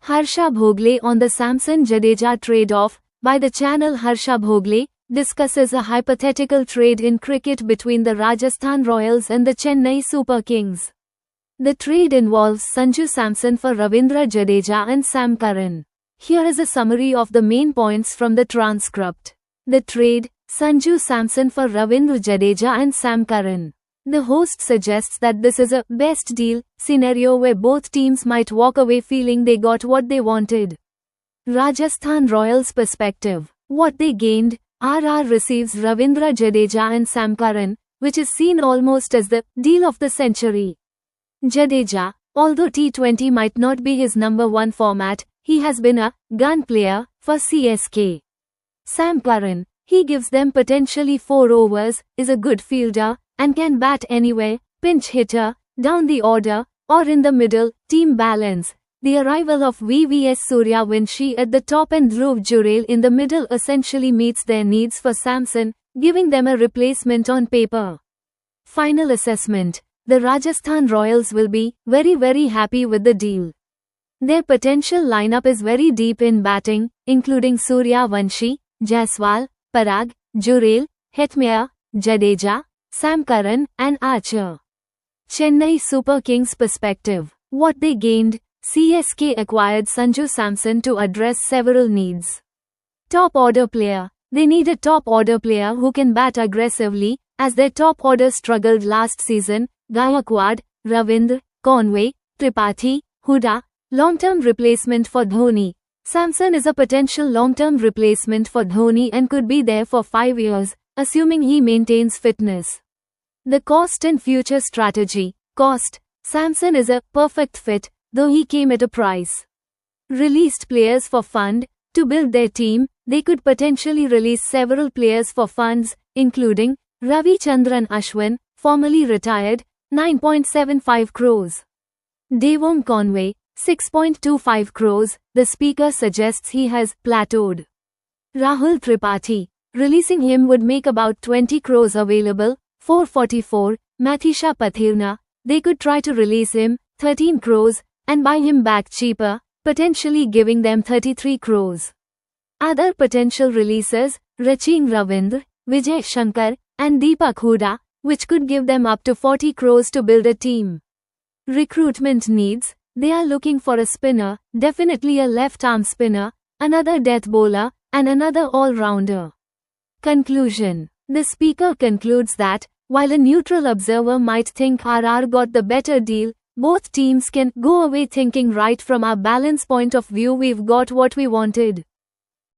Harsha Bhogle on the Samson Jadeja trade-off, by the channel Harsha Bhogle, discusses a hypothetical trade in cricket between the Rajasthan Royals and the Chennai Super Kings. The trade involves Sanju Samson for Ravindra Jadeja and Sam Curran. Here is a summary of the main points from the transcript. The trade, Sanju Samson for Ravindra Jadeja and Sam Curran. The host suggests that this is a best deal scenario where both teams might walk away feeling they got what they wanted. Rajasthan Royals perspective. What they gained, RR receives Ravindra Jadeja and Sam Curran, which is seen almost as the deal of the century. Jadeja, although T20 might not be his number one format, he has been a gun player for CSK. Sam Curran, he gives them potentially 4 overs, is a good fielder, and can bat anywhere, pinch hitter, down the order, or in the middle, team balance. The arrival of VVS Suryavanshi at the top and Dhruv Jurel in the middle essentially meets their needs for Samson, giving them a replacement on paper. Final assessment. The Rajasthan Royals will be very happy with the deal. Their potential lineup is very deep in batting, including Suryavanshi, Jaiswal, Parag, Jurel, Hetmyer, Jadeja, Sam Curran, and Archer. Chennai Super Kings perspective. What they gained, CSK acquired Sanju Samson to address several needs. Top order player. They need a top order player who can bat aggressively, as their top order struggled last season. Gaikwad, Ravindra, Conway, Tripathi, Huda. Long-term replacement for Dhoni. Samson is a potential long-term replacement for Dhoni and could be there for 5 years, assuming he maintains fitness. The cost and future strategy. Cost. Samson is a perfect fit, though he came at a price. Released players for fund. To build their team, they could potentially release several players for funds, including Ravichandran Ashwin, formerly retired, 9.75 crores. Devon Conway, 6.25 crores. The speaker suggests he has plateaued. Rahul Tripathi. Releasing him would make about 20 crores available, 444. Mathisha Pathirna. They could try to release him, 13 crores, and buy him back cheaper, potentially giving them 33 crores. Other potential releases, Raching Ravindra, Vijay Shankar, and Deepak Huda, which could give them up to 40 crores to build a team. Recruitment needs. They are looking for a spinner, definitely a left-arm spinner, another death bowler, and another all-rounder. Conclusion. The speaker concludes that, while a neutral observer might think RR got the better deal, both teams can go away thinking right from our balance point of view we've got what we wanted.